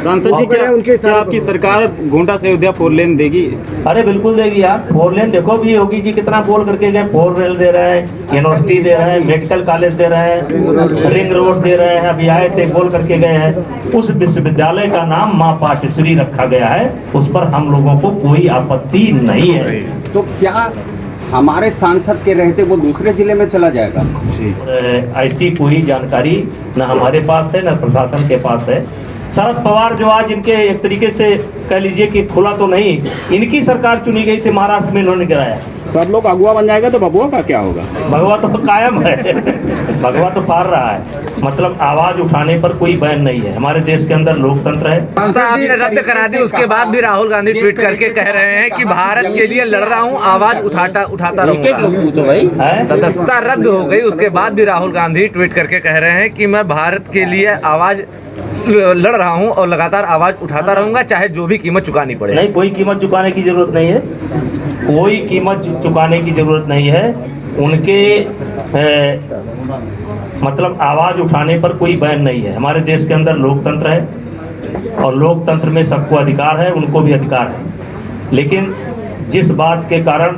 सांसद जी क्या आपकी सरकार गोंडा से अयोध्या 4 लेन देगी? अरे बिल्कुल देगी यार। 4 लेन देखो भी योगी जी कितना बोल करके गए, 4 रेल दे रहे हैं, यूनिवर्सिटी दे रहे हैं, मेडिकल कॉलेज दे रहे हैं, रिंग रोड दे रहे हैं। अभी आए थे बोल करके गए हैं। उस विश्वविद्यालय का नाम माँ पाटेश्वरी रखा गया है, उस पर हम लोगों को कोई आपत्ति नहीं है। तो क्या हमारे सांसद के रहते वो दूसरे जिले में चला जाएगा? ऐसी कोई जानकारी न हमारे पास है न प्रशासन के पास है। शरद पवार जो आज इनके एक तरीके से कह लीजिए कि खुला तो नहीं, इनकी सरकार चुनी गई थी, महाराष्ट्र में इन्होंने गिराया। सब लोग अगुआ बन जाएगा तो बबुआ का क्या होगा? भगवा तो कायम है, भगवा तो पार रहा है। मतलब आवाज उठाने पर कोई बैन नहीं है। हमारे देश के अंदर लोकतंत्र है। आपने रद्द करा दी, उसके बाद भी राहुल गांधी ट्वीट करके कह रहे हैं कि भारत के लिए लड़ रहा हूं, आवाज उठाता रहूंगा। सदस्यता रद्द हो गई, उसके बाद भी राहुल गांधी ट्वीट करके कह रहे हैं कि मैं भारत के लिए आवाज लड़ रहा हूं और लगातार आवाज उठाता रहूंगा, चाहे जो भी कीमत चुकानी पड़े। नहीं, कोई कीमत चुकाने की जरूरत नहीं है, कोई कीमत चुकाने की जरूरत नहीं है। उनके मतलब आवाज उठाने पर कोई बैन नहीं है। हमारे देश के अंदर लोकतंत्र है और लोकतंत्र में सबको अधिकार है, उनको भी अधिकार है। लेकिन जिस बात के कारण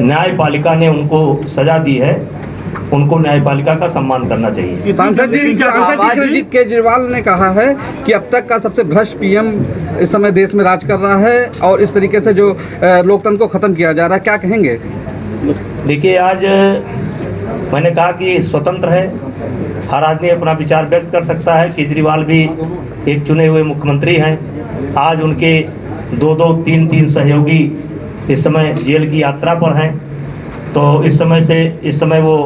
न्यायपालिका ने उनको सजा दी है, उनको न्यायपालिका का सम्मान करना चाहिए। सांसद जी केजरीवाल ने कहा है कि अब तक का सबसे भ्रष्ट पीएम इस समय देश में राज कर रहा है और इस तरीके से जो लोकतंत्र को खत्म किया जा रहा है, क्या कहेंगे? देखिए, आज मैंने कहा कि स्वतंत्र है, हर आदमी अपना विचार व्यक्त कर सकता है। केजरीवाल भी एक चुने हुए मुख्यमंत्री हैं। आज उनके 2-2, 3-3 सहयोगी इस समय जेल की यात्रा पर हैं। तो इस समय वो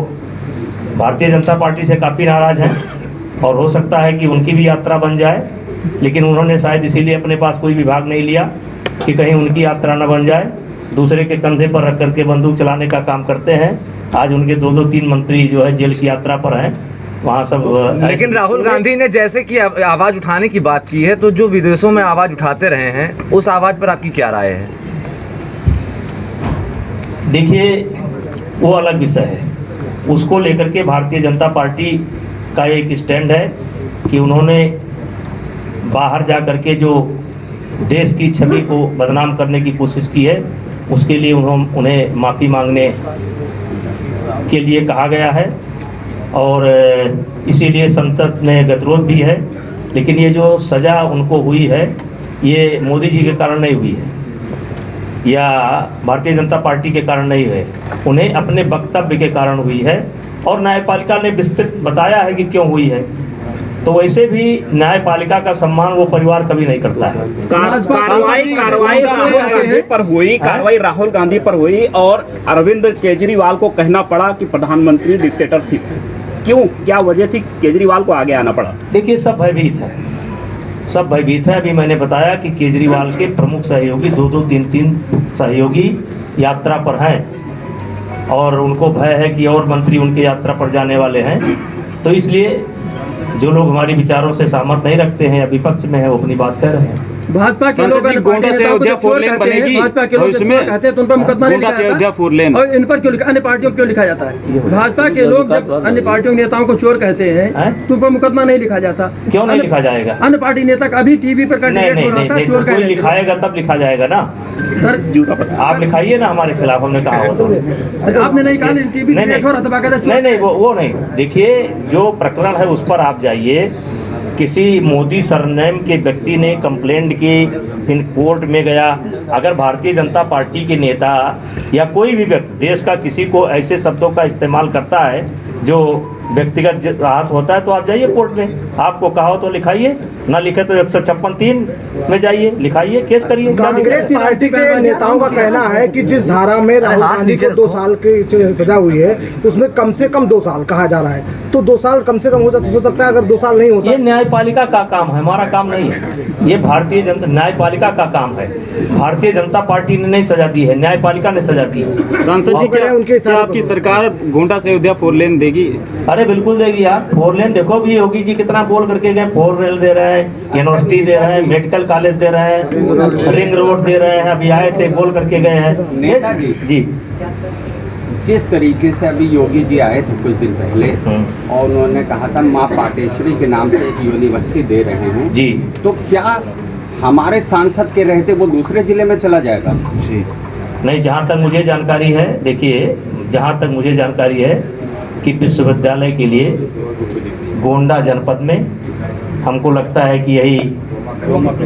भारतीय जनता पार्टी से काफ़ी नाराज़ हैं और हो सकता है कि उनकी भी यात्रा बन जाए। लेकिन उन्होंने शायद इसीलिए अपने पास कोई विभाग नहीं लिया कि कहीं उनकी यात्रा न बन जाए। दूसरे के कंधे पर रख करके बंदूक चलाने का काम करते हैं। आज उनके 2-2, 3 मंत्री जो है जेल की यात्रा पर हैं, वहाँ सब। लेकिन राहुल गांधी ने जैसे कि आवाज़ उठाने की बात की है, तो जो विदेशों में आवाज़ उठाते रहे हैं, उस आवाज़ पर आपकी क्या राय है? देखिए, वो अलग विषय है। उसको लेकर के भारतीय जनता पार्टी का एक स्टैंड है कि उन्होंने बाहर जा कर के जो देश की छवि को बदनाम करने की कोशिश की है, उसके लिए उन्हें माफ़ी मांगने के लिए कहा गया है और इसीलिए संसद में गतिरोध भी है। लेकिन ये जो सज़ा उनको हुई है, ये मोदी जी के कारण नहीं हुई है या भारतीय जनता पार्टी के कारण नहीं है, उन्हें अपने वक्तव्य के कारण हुई है और न्यायपालिका ने विस्तृत बताया है कि क्यों हुई है। तो वैसे भी न्यायपालिका का सम्मान वो परिवार कभी नहीं करता है। कार्रवाई राहुल गांधी पर हुई और अरविंद केजरीवाल को कहना पड़ा कि प्रधानमंत्री डिक्टेटरशिप है। क्यों, क्या वजह थी केजरीवाल को आगे आना पड़ा? देखिए, सब भयभीत है, सब भयभीत है। अभी मैंने बताया कि केजरीवाल के प्रमुख सहयोगी 2-2, 3-3 सहयोगी यात्रा पर हैं और उनको भय है कि और मंत्री उनके यात्रा पर जाने वाले हैं। तो इसलिए जो लोग हमारी विचारों से सहमत नहीं रखते हैं या विपक्ष में है, वो अपनी बात कह रहे हैं। भाजपा के लोग गोंडा से अयोध्या 4 लेन बनेगी, भाजपा के लोग कहते हैं तो उन पर मुकदमा नहीं लिखा जाता और इन पर क्यों लिखा, अन्य पार्टियों को क्यों लिखा जाता है? भाजपा के लोग जब अन्य पार्टियों के नेताओं को चोर कहते हैं तो उन पर मुकदमा नहीं लिखा जाता। क्यों नहीं लिखा जाएगा? अन्य पार्टी नेता अभी टीवी पर कैंडिडेट हो रहा था, चोर कोई लिखाएगा तब लिखा जाएगा ना। सर आप लिखाइए ना हमारे खिलाफ, हमने कहा हो तो। आपने नहीं कहा टीवी डिबेट हो रहा था? नहीं, वो नहीं। देखिए, जो प्रकरण है उस पर आप जाइए। किसी मोदी सरनेम के व्यक्ति ने कंप्लेंट की, इन कोर्ट में गया। अगर भारतीय जनता पार्टी के नेता या कोई भी व्यक्ति देश का किसी को ऐसे शब्दों का इस्तेमाल करता है जो व्यक्तिगत आहत होता है, तो आप जाइए कोर्ट में। आपको कहा हो तो लिखाइए, ना लिखे तो 156(3) में जाइए, लिखाइए, केस करिए। कांग्रेस पार्टी के नेताओं का कहना है कि जिस धारा में राहुल गांधी को 2 साल की सजा हुई है, उसमें कम से कम 2 साल कहा जा रहा है। तो 2 साल कम से कम हो सकता है, अगर 2 साल नहीं होता। ये न्यायपालिका का काम है, हमारा काम नहीं है। ये भारतीय जनता न्यायपालिका का काम है। भारतीय जनता पार्टी ने नहीं सजा दी है, न्यायपालिका ने सजा दी है। सांसद जी क्या आपकी सरकार गोंडा से अयोध्या 4 लेन देगी? अरे बिल्कुल देगी यार। 4 लेन देखो भी योगी जी कितना बोल करके गए, 4 रेल दे रहे हैं, यूनिवर्सिटी दे रहे हैं, मेडिकल कॉलेज दे रहे हैं, रिंग रोड दे रहे हैं। अभी आए थे बोल करके गए हैं जी। जिस तरीके से अभी योगी जी आए थे कुछ दिन पहले और उन्होंने कहा था माँ पाटेश्वरी के नाम से एक यूनिवर्सिटी दे रहे हैं जी, तो क्या हमारे सांसद के रहते वो दूसरे जिले में चला जाएगा? नहीं, जहाँ तक मुझे जानकारी है, देखिए जहाँ तक मुझे जानकारी है कि विश्वविद्यालय के लिए गोंडा जनपद में हमको लगता है कि यही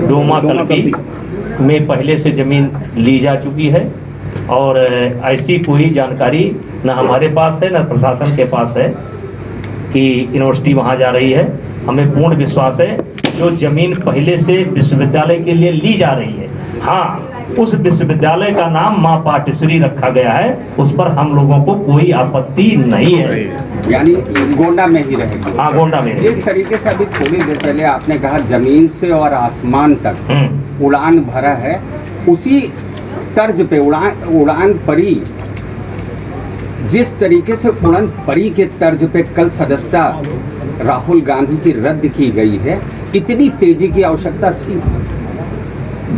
डोमा कल्पी में पहले से ज़मीन ली जा चुकी है और ऐसी कोई जानकारी न हमारे पास है न प्रशासन के पास है कि यूनिवर्सिटी वहाँ जा रही है। हमें पूर्ण विश्वास है जो ज़मीन पहले से विश्वविद्यालय के लिए ली जा रही है, हाँ, उस विश्वविद्यालय का नाम माँ पाटेश्वरी रखा गया है, उस पर हम लोगों को कोई आपत्ति नहीं है। यानी गोंडा में ही रहेगी? हाँ, गोंडा में। जिस तरीके से अभी थोड़ी देर पहले आपने कहा जमीन से और आसमान तक उड़ान भरा है, उसी तर्ज पे उड़ान परी, जिस तरीके से उड़ान परी के तर्ज पे कल सदस्यता राहुल गांधी की रद्द की गई है, इतनी तेजी की आवश्यकता थी?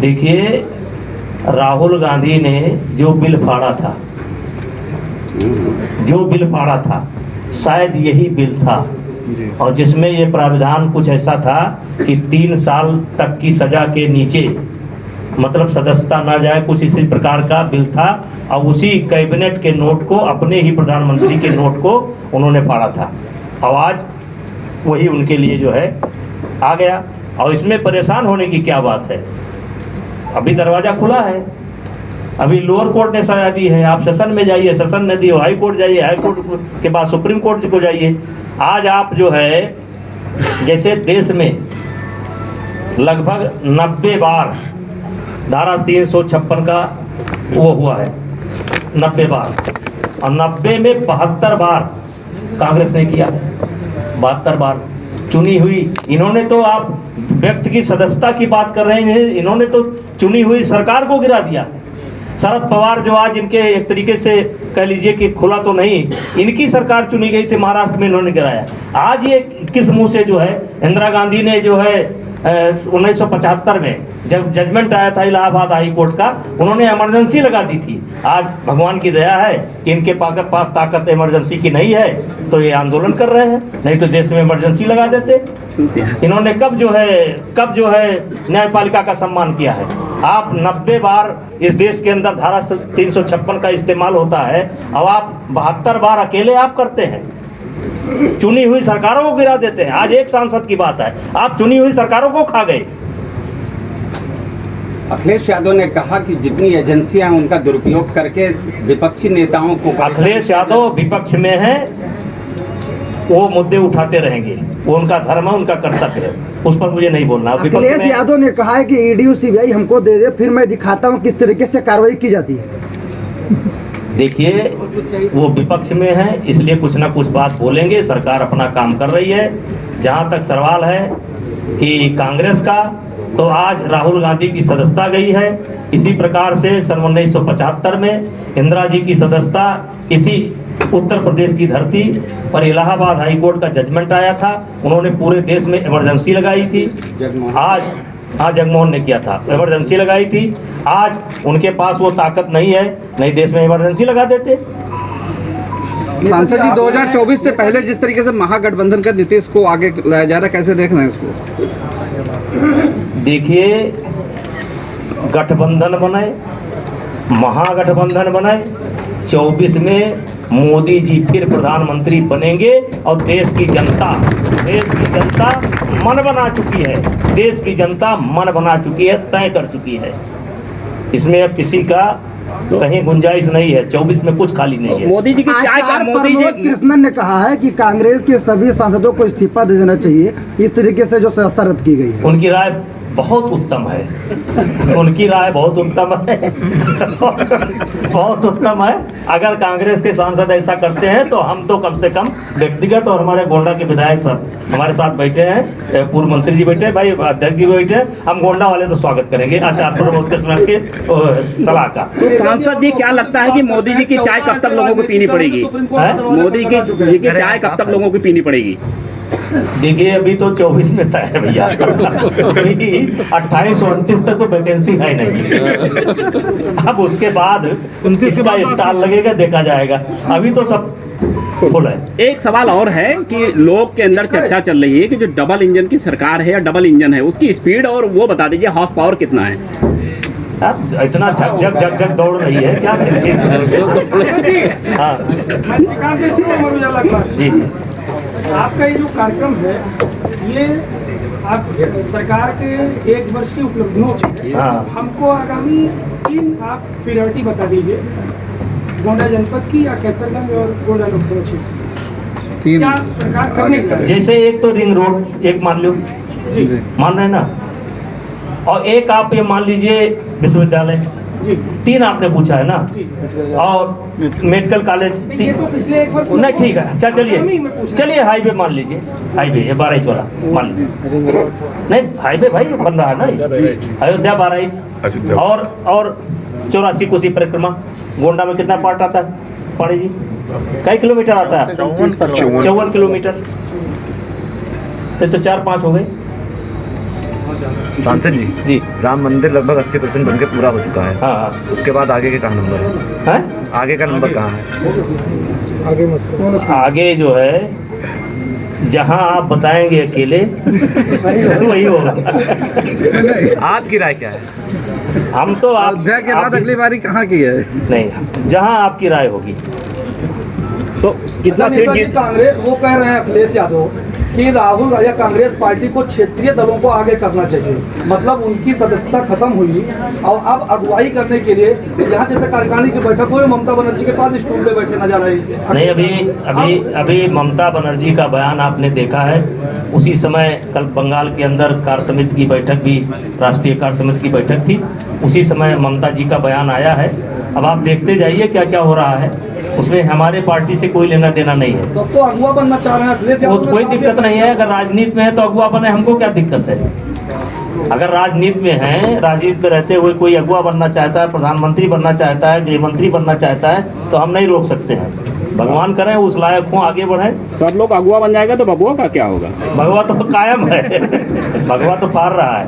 देखिए, राहुल गांधी ने जो बिल फाड़ा था शायद यही बिल था और जिसमें ये प्राविधान कुछ ऐसा था कि 3 साल तक की सजा के नीचे मतलब सदस्यता ना जाए, कुछ इसी प्रकार का बिल था और उसी कैबिनेट के नोट को, अपने ही प्रधानमंत्री के नोट को उन्होंने फाड़ा था। आवाज़ वही उनके लिए जो है आ गया और इसमें परेशान होने की क्या बात है? अभी दरवाज़ा खुला है, अभी लोअर कोर्ट ने सजा दी है, आप सेशन में जाइए, सेशन ने दी हो, हाई कोर्ट जाइए, हाई कोर्ट के बाद सुप्रीम कोर्ट को जाइए। आज आप जो है जैसे देश में लगभग 90 बार धारा 356 का वो हुआ है, 90 बार, और 90 में 72 बार कांग्रेस ने किया, 72 बार चुनी हुई। इन्होंने तो, आप व्यक्ति की सदस्यता की बात कर रहे हैं, इन्होंने तो चुनी हुई सरकार को गिरा दिया। शरद पवार जो आज इनके एक तरीके से कह लीजिए कि खुला तो नहीं, इनकी सरकार चुनी गई थी, महाराष्ट्र में इन्होंने गिराया। आज ये किस मुंह से जो है, इंदिरा गांधी ने जो है 1975 में जब जजमेंट आया था इलाहाबाद हाई कोर्ट का, उन्होंने इमरजेंसी लगा दी थी। आज भगवान की दया है कि इनके पास ताकत इमरजेंसी की नहीं है तो ये आंदोलन कर रहे हैं, नहीं तो देश में इमरजेंसी लगा देते। इन्होंने कब जो है न्यायपालिका का सम्मान किया है? आप 90 बार इस देश के अंदर धारा 356 का इस्तेमाल होता है और आप 72 बार अकेले आप करते हैं, चुनी हुई सरकारों को गिरा देते हैं। आज एक सांसद की बात है, आप चुनी हुई सरकारों को खा गए। अखिलेश यादव ने कहा कि जितनी एजेंसियां हैं उनका दुरुपयोग करके विपक्षी नेताओं को, अखिलेश यादव विपक्ष में है, वो मुद्दे उठाते रहेंगे, वो उनका धर्म है, उनका कर्तव्य है, उस पर मुझे नहीं बोलना। अखिलेश यादव ने कहा है कि ईडी सीबीआई हमको दे दे, फिर मैं दिखाता हूँ किस तरीके से कार्रवाई की जाती है। देखिए, वो विपक्ष में है इसलिए कुछ ना कुछ बात बोलेंगे, सरकार अपना काम कर रही है। जहाँ तक सवाल है कि कांग्रेस का, तो आज राहुल गांधी की सदस्यता गई है। इसी प्रकार से सन 1975 में इंदिरा जी की सदस्यता इसी उत्तर प्रदेश की धरती पर इलाहाबाद हाई कोर्ट का जजमेंट आया था, उन्होंने पूरे देश में इमरजेंसी लगाई थी। आज जगमोहन ने किया था, इमरजेंसी लगाई थी। आज उनके पास वो ताकत नहीं है, नहीं देश में इमरजेंसी लगा देते। सांसद जी, 2024 से पहले जिस तरीके से महागठबंधन का नीतीश को आगे लाया जा रहा है, कैसे देख रहे हैं इसको? देखिए, गठबंधन बने, महागठबंधन बने, 24 में मोदी जी फिर प्रधानमंत्री बनेंगे और देश की जनता मन बना चुकी है, देश की जनता मन बना चुकी है, तय कर चुकी है। इसमें अब किसी का कहीं गुंजाइश नहीं है, 24 में कुछ खाली नहीं है। मोदी जी की चाय का, मोदी जी कृष्णन ने कहा है कि कांग्रेस के सभी सांसदों को इस्तीफा दे देना चाहिए, इस तरीके से जो सदस्यता रद्द की गई है। उनकी राय बहुत उत्तम है, उनकी राय बहुत उत्तम है बहुत उत्तम है। अगर कांग्रेस के सांसद ऐसा करते हैं तो हम तो कम से कम व्यक्तिगत, और हमारे गोंडा के विधायक सब हमारे साथ बैठे हैं, पूर्व मंत्री जी बैठे हैं, भाई अध्यक्ष जी बैठे हैं, हम गोंडा वाले तो स्वागत करेंगे आचार्य प्रमोद कृष्ण के सलाह का। तो सांसद जी, क्या लगता है कि मोदी जी की चाय कब तक लोगों को पीनी पड़ेगी? मोदी जी की चाय कब तक लोगों को पीनी पड़ेगी? देखिए अभी तो 24 में तय है भैया, अभी 28-29 तक तो वैकेंसी है नहीं। अब उसके बाद इसका स्टाल लगेगा, देखा जाएगा। अभी तो सब फुल है। एक सवाल और है कि लोग के अंदर चर्चा चल रही है कि जो डबल इंजन की सरकार है या डबल इंजन है, उसकी स्पीड और वो बता दीजिए हॉर्स पावर कितना है? अब इतना झक दौड़ रही है क्या? हाँ जी, आपका ये जो कार्यक्रम है, ये आप सरकार के 1 वर्ष की उपलब्धियों की, हाँ। हमको आगामी 3 आप प्रायोरिटी बता दीजिए, गोंडा जनपद की या कैसरगंज और गोंडा लोकसभा क्षेत्र, क्या सरकार करने का है? जैसे एक तो रिंग रोड एक मान लो, जी मान रहे ना, और एक आप ये मान लीजिए विश्वविद्यालय, जी 3 आपने पूछा है ना, जी। और मेडिकल कॉलेज ये तो पिछले 1 वर्ष नहीं, ठीक है, अच्छा आगामी में पूछ रहा चलिए हाईवे मान लीजिए, हाईवे ये 22 वाला मान लीजिए, नहीं हाईवे भाई बन रहा है ना ये, अयोध्या 22 और 84 कोसी परिक्रमा। गोंडा में कितना पार्ट आता है पाड़ी जी? कई किलोमीटर आता है? 54 किलोमीटर, तो 4-5 हो गए। सांसद जी, राम मंदिर लगभग 80% बन के पूरा हो चुका है। हाँ, उसके बाद आगे के कहाँ नंबर है? हैं? आगे का नंबर कहाँ है? आगे मत आगे जो है जहां आप बताएंगे अकेले वही होगा। आपकी राय क्या है? हम तो अयोध्या के बाद अगली बारी कहाँ की है? नहीं, जहां आपकी राय होगी। तो कितना सीट जीत? कांग्रेस वो कह रहे हैं अखिलेश यादव कि राहुल या कांग्रेस पार्टी को क्षेत्रीय दलों को आगे करना चाहिए, मतलब उनकी सदस्यता खत्म हुई और अब अगुवाई करने के लिए यहाँ जैसे कार्यकारिणी की बैठक हुई, ममता बनर्जी के पास स्टूल पे बैठे नजर आई। नहीं, अभी ममता बनर्जी का बयान आपने देखा है। उसी समय कल बंगाल के अंदर कार्य समिति की बैठक भी, राष्ट्रीय कार्य समिति की बैठक थी, उसी समय ममता जी का बयान आया है। अब आप देखते जाइए क्या क्या हो रहा है, उसमें हमारे पार्टी से कोई लेना देना नहीं है। तो अगुवा बनना चाह रहे हैं अखिलेश वो यादव? कोई दिक्कत नहीं है, अगर राजनीति में है तो अगुवा बने, हमको क्या दिक्कत है? अगर राजनीति में है, राजनीति में रहते हुए कोई अगुवा बनना चाहता है, प्रधानमंत्री बनना चाहता है, गृह मंत्री बनना चाहता है, तो हम नहीं रोक सकते हैं। भगवान करें उस लायक हो, आगे बढ़े। सब लोग अगुआ बन जाएगा तो बबुआ का क्या होगा? भगवा तो कायम है, भगवा तो पार रहा है।